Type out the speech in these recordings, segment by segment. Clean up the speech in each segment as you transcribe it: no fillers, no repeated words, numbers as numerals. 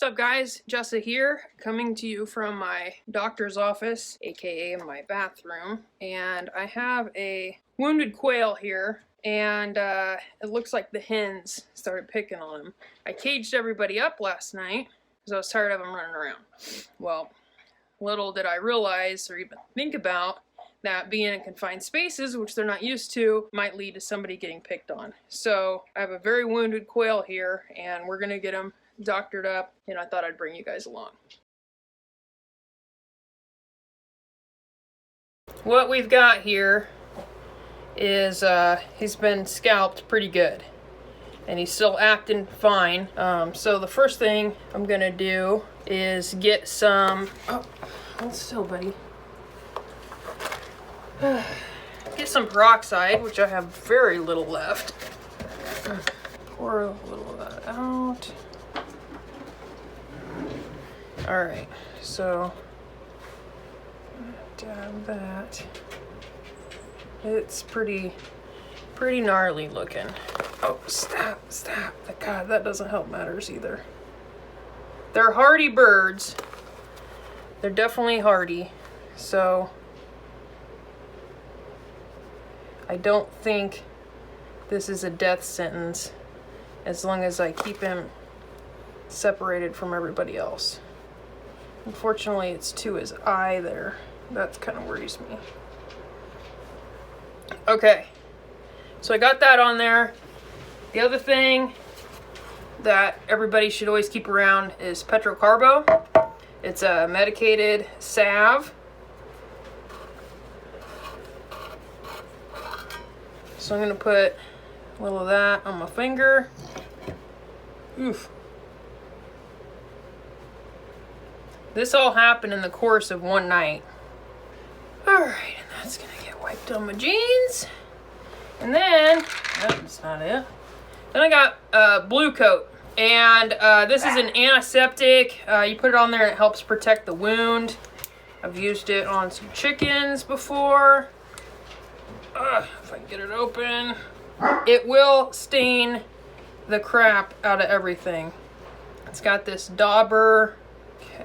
What's up guys, Jessa here, coming to you from my doctor's office, aka my bathroom, and I have a wounded quail here, and it looks like the hens started picking on him. I caged everybody up last night because I was tired of them running around. Well, little did I realize or even think about that being in confined spaces, which they're not used to, might lead to somebody getting picked on. So I have a very wounded quail here, and we're gonna get him doctored up, and I thought I'd bring you guys along. What we've got here is he's been scalped pretty good, and he's still acting fine. So the first thing I'm gonna do is get some, hold still, buddy. Get some peroxide, which I have very little left. Pour a little of that out. Alright, so dab that. It's pretty gnarly looking. Oh, stop. God, that doesn't help matters either. They're hardy birds. They're definitely hardy. So I don't think this is a death sentence as long as I keep him separated from everybody else. Unfortunately, it's to his eye there. That kind of worries me. Okay, so I got that on there. The other thing that everybody should always keep around is petrocarbo. It's a medicated salve. So I'm gonna put a little of that on my finger. Oof. This all happened in the course of one night. Alright, and that's gonna get wiped on my jeans. And then, that's not it. Then I got Blue Coat. And this is an antiseptic. You put it on there and it helps protect the wound. I've used it on some chickens before. If I can get it open. It will stain the crap out of everything. It's got this dauber. Okay.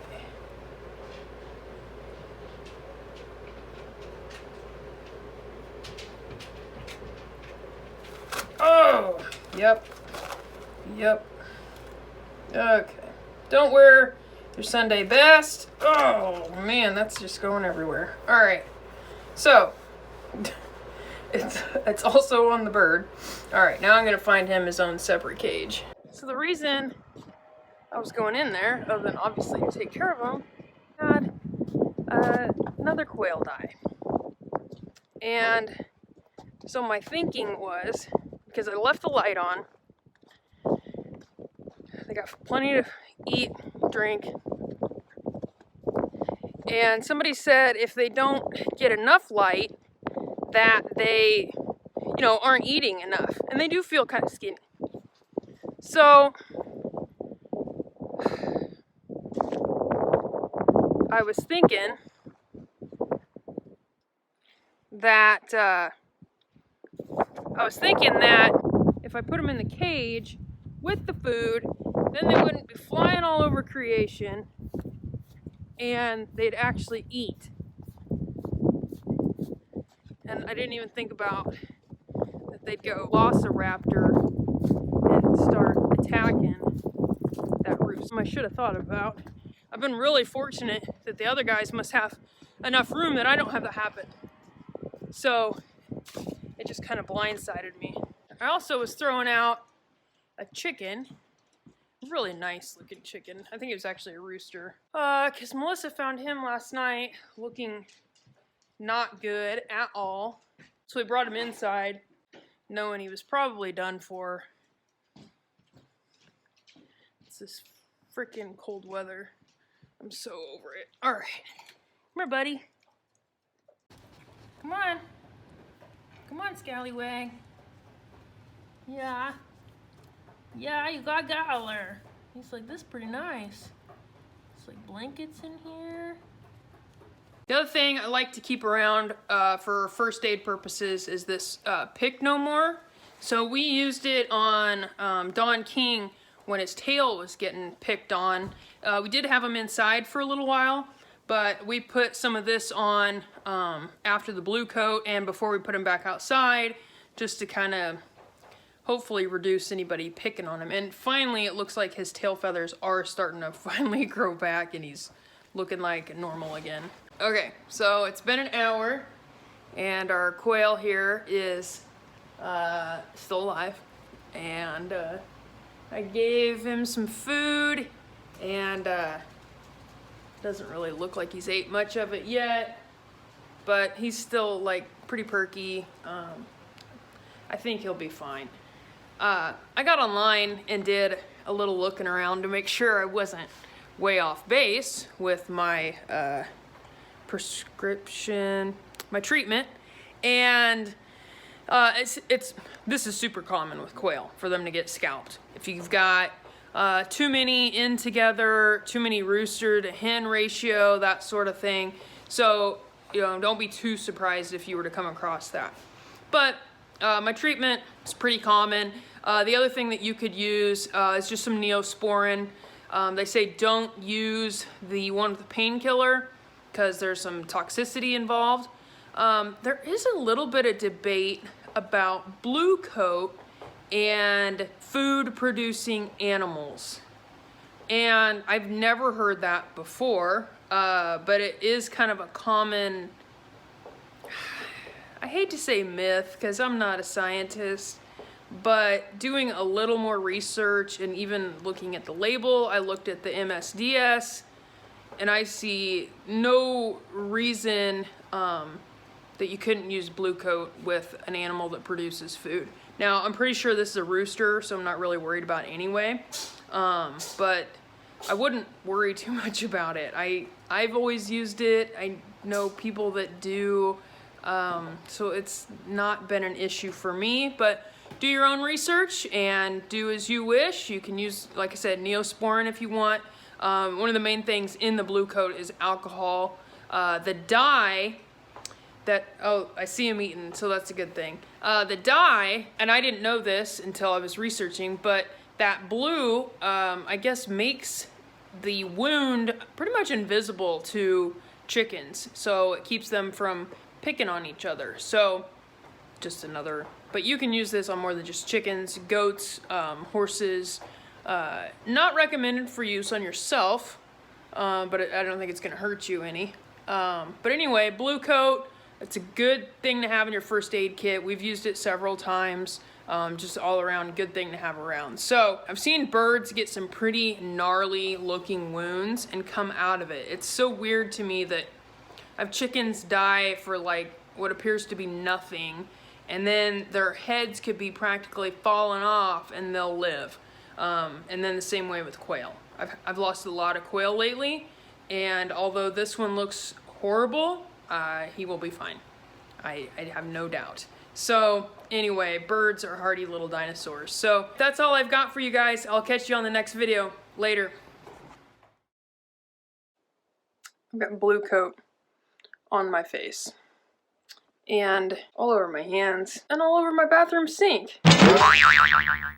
Oh, yep. Okay. Don't wear your Sunday best. Oh man, that's just going everywhere. All right. So it's also on the bird. All right, now I'm gonna find him his own separate cage. So the reason I was going in there, other than obviously to take care of him, had another quail die. And so my thinking was, because I left the light on, they got plenty to eat, drink, and somebody said if they don't get enough light, that they, aren't eating enough, and they do feel kind of skinny. So I was thinking that if I put them in the cage with the food, then they wouldn't be flying all over creation, and they'd actually eat. And I didn't even think about that they'd go velociraptor and start attacking that roost. I should have thought about. I've been really fortunate that the other guys must have enough room that I don't have to happen. So it just kind of blindsided me. I also was throwing out a chicken. Really nice looking chicken. I think it was actually a rooster. Because Melissa found him last night looking not good at all. So we brought him inside, knowing he was probably done for. It's this freaking cold weather. I'm so over it. All right. Come here, buddy. Come on. Come on, scallywag. Yeah. Yeah, you got Gobbler. He's like, this is pretty nice. It's like blankets in here. The other thing I like to keep around for first aid purposes is this Pick No More. So we used it on Don King when his tail was getting picked on. We did have him inside for a little while, but we put some of this on after the blue coat and before we put him back outside, just to kind of hopefully reduce anybody picking on him. And finally, it looks like his tail feathers are starting to finally grow back and he's looking like normal again. Okay, so it's been an hour and our quail here is still alive. And I gave him some food and doesn't really look like he's ate much of it yet, but he's still like pretty perky. I think he'll be fine. I got online and did a little looking around to make sure I wasn't way off base with my prescription, my treatment, and this is super common with quail for them to get scalped. If you've got too many in together, too many rooster to hen ratio, that sort of thing. So, you know, don't be too surprised if you were to come across that. But my treatment is pretty common. The other thing that you could use is just some Neosporin. They say don't use the one with the painkiller because there's some toxicity involved. There is a little bit of debate about blue coat and food producing animals. And I've never heard that before, but it is kind of a common, I hate to say myth because I'm not a scientist, but doing a little more research and even looking at the label, I looked at the MSDS and I see no reason that you couldn't use blue coat with an animal that produces food. Now, I'm pretty sure this is a rooster, so I'm not really worried about it anyway. But I wouldn't worry too much about it. I've always used it. I know people that do, so it's not been an issue for me. But do your own research and do as you wish. You can use, like I said, Neosporin if you want. One of the main things in the blue coat is alcohol. The dye that, oh, I see him eating, so that's a good thing. The dye, and I didn't know this until I was researching, but that blue, I guess, makes the wound pretty much invisible to chickens, so it keeps them from picking on each other. So, just another, but you can use this on more than just chickens, goats, horses. Not recommended for use on yourself, but I don't think it's gonna hurt you any. But anyway, blue coat, it's a good thing to have in your first aid kit. We've used it several times. Just all around good thing to have around. So I've seen birds get some pretty gnarly looking wounds and come out of it. It's so weird to me that I've chickens die for like what appears to be nothing, and then their heads could be practically falling off and they'll live. And then the same way with quail. I've lost a lot of quail lately, and although this one looks horrible, he will be fine. I have no doubt. So anyway, birds are hardy little dinosaurs. So that's all I've got for you guys. I'll catch you on the next video. Later. I've got blue coat on my face and all over my hands and all over my bathroom sink.